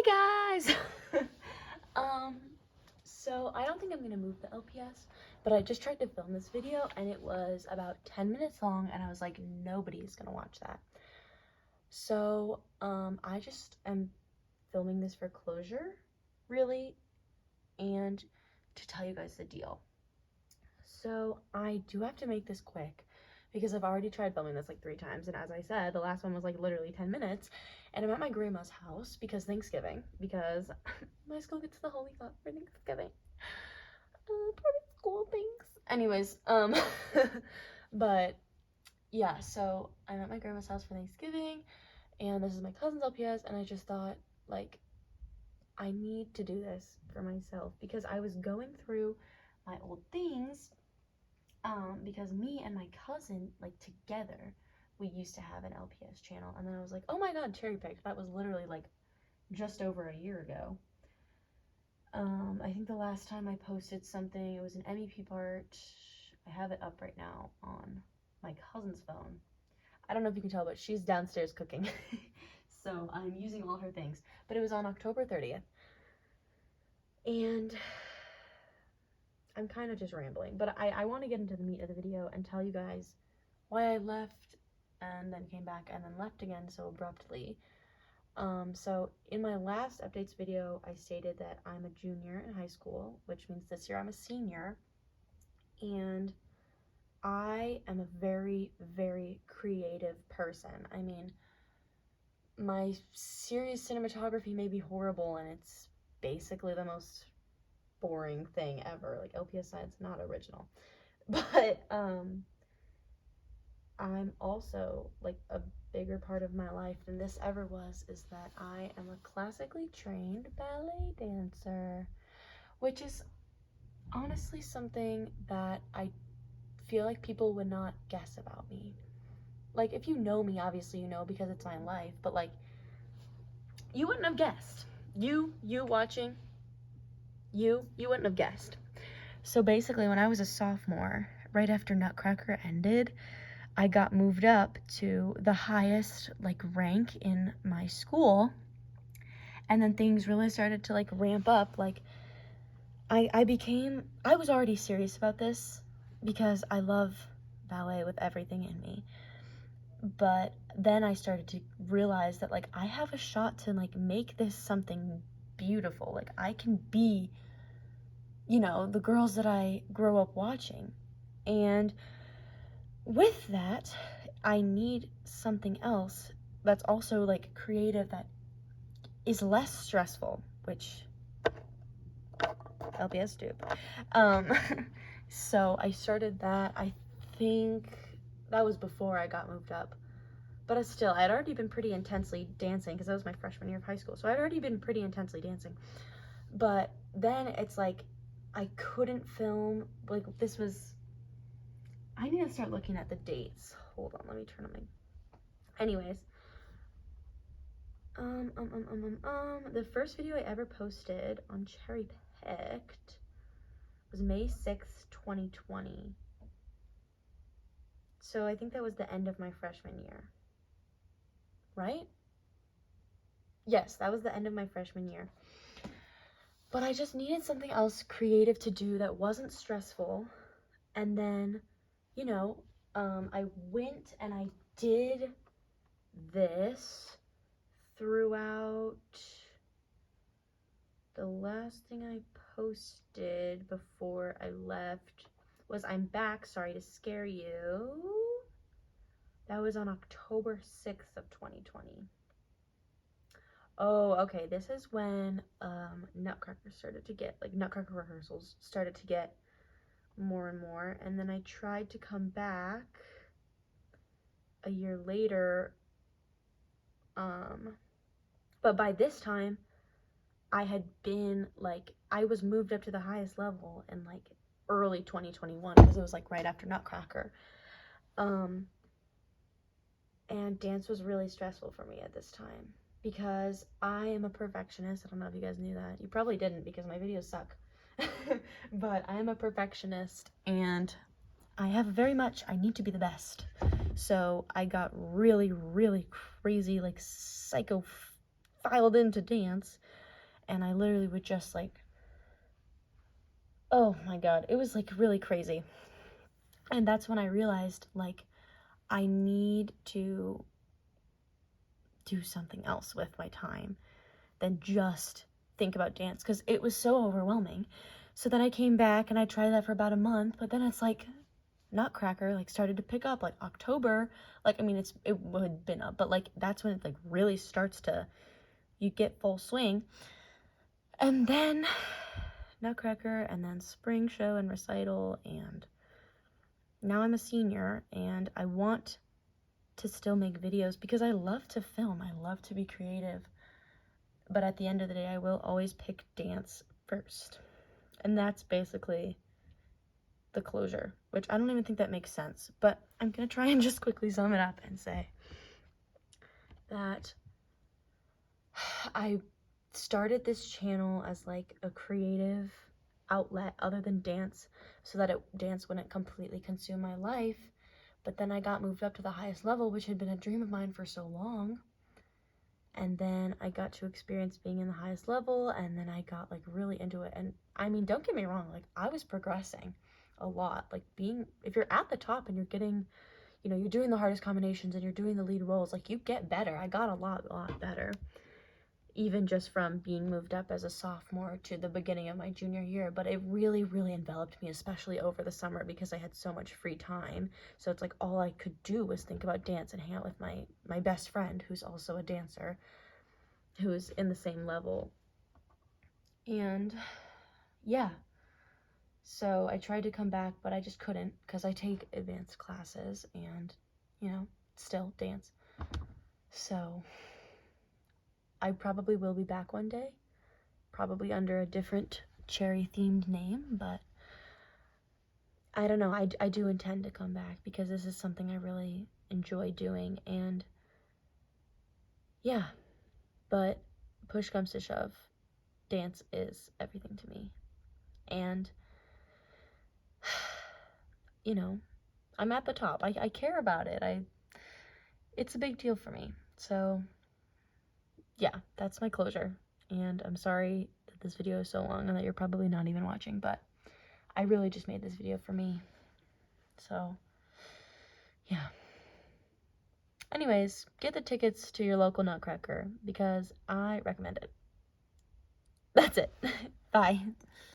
Hey guys! So I don't think I'm gonna move the LPS, but I just tried to film this video and it was about 10 minutes long and I was like, nobody's gonna watch that. So, I just am filming this for closure, really, and to tell you guys the deal. So I do have to make this quick because I've already tried filming this like 3 times, and as I said, the last one was like literally 10 minutes, and I'm at my grandma's house because Thanksgiving, because my school gets the Holy Cup for Thanksgiving. Private school things. Anyways, but yeah, so I'm at my grandma's house for Thanksgiving, and this is my cousin's LPS, and I just thought, like, I need to do this for myself because I was going through my old things, because me and my cousin, like, together, we used to have an LPS channel, and then I was like, oh my god, cherry picked. That was literally like just over a year ago. I think the last time I posted something, it was an MEP part. I have it up right now on my cousin's phone. I don't know if you can tell, but she's downstairs cooking. So I'm using all her things. But it was on October 30th. And I'm kind of just rambling, but I want to get into the meat of the video and tell you guys why I left and then came back and then left again so abruptly. So in my last updates video, I stated that I'm a junior in high school, which means this year I'm a senior, and I am a very, very creative person. I mean, my serious cinematography may be horrible, and it's basically the most boring thing ever. Like, LPS science, not original. But, I'm also, like, a bigger part of my life than this ever was is that I am a classically trained ballet dancer, which is honestly something that I feel like people would not guess about me. Like, if you know me, obviously you know because it's my life, but like, you wouldn't have guessed. You watching, you wouldn't have guessed. So basically, when I was a sophomore, right after Nutcracker ended, I got moved up to the highest, like, rank in my school, and then things really started to, like, ramp up. Like, I was already serious about this because I love ballet with everything in me, but then I started to realize that, like, I have a shot to, like, make this something beautiful. Like, I can be, you know, the girls that I grow up watching, and with that, I need something else that's also, like, creative, that is less stressful, which LPS dupe. So I started that. I think that was before I got moved up, but still, I'd already been pretty intensely dancing because that was my freshman year of high school, so I'd already been pretty intensely dancing. But then it's like I couldn't film. Like, this was, I need to start looking at the dates. Hold on, let me turn on my, anyways. The first video I ever posted on Cherry Picked was May 6th, 2020. So I think that was the end of my freshman year, right? Yes, that was the end of my freshman year. But I just needed something else creative to do that wasn't stressful. And then, you know, I went and I did this throughout. The last thing I posted before I left was I'm back, sorry to scare you. That was on October 6th of 2020. Oh, okay, this is when Nutcracker started to get, like, Nutcracker rehearsals started to get more and more, and then I tried to come back a year later, but by this time I had been, like, I was moved up to the highest level in, like, early 2021 because it was, like, right after Nutcracker. And dance was really stressful for me at this time because I am a perfectionist. I don't know if you guys knew that. You probably didn't because my videos suck. But I am a perfectionist and I have I need to be the best. So I got really, really crazy, like, psycho filed into dance, and I literally would just like, oh my god, it was like really crazy. And that's when I realized, like, I need to do something else with my time than just think about dance, because it was so overwhelming. So then I came back and I tried that for about a month, but then it's like Nutcracker like started to pick up, like October, like, I mean, it had been up, but like that's when it like really starts to, you get full swing. And then Nutcracker, and then spring show and recital, and now I'm a senior and I want to still make videos because I love to film, I love to be creative, but at the end of the day I will always pick dance first. And that's basically the closure, which I don't even think that makes sense, but I'm gonna try and just quickly sum it up and say that I started this channel as like a creative outlet other than dance, so that dance wouldn't completely consume my life. But then I got moved up to the highest level, which had been a dream of mine for so long. And then I got to experience being in the highest level, and then I got like really into it. And I mean, don't get me wrong, like I was progressing a lot. Like if you're at the top and you're getting, you know, you're doing the hardest combinations and you're doing the lead roles, like you get better. I got a lot better, even just from being moved up as a sophomore to the beginning of my junior year. But it really enveloped me, especially over the summer, because I had so much free time. So it's like all I could do was think about dance and hang out with my best friend, who's also a dancer, who's in the same level. And yeah, so I tried to come back, but I just couldn't, because I take advanced classes and, you know, still dance. So I probably will be back one day, probably under a different cherry themed name, but I don't know. I do intend to come back because this is something I really enjoy doing. And yeah, but push comes to shove, dance is everything to me. And you know, I'm at the top. I care about it. It's a big deal for me. So yeah, that's my closure. And I'm sorry that this video is so long and that you're probably not even watching, but I really just made this video for me. So yeah. Anyways, get the tickets to your local Nutcracker because I recommend it. That's it. Bye.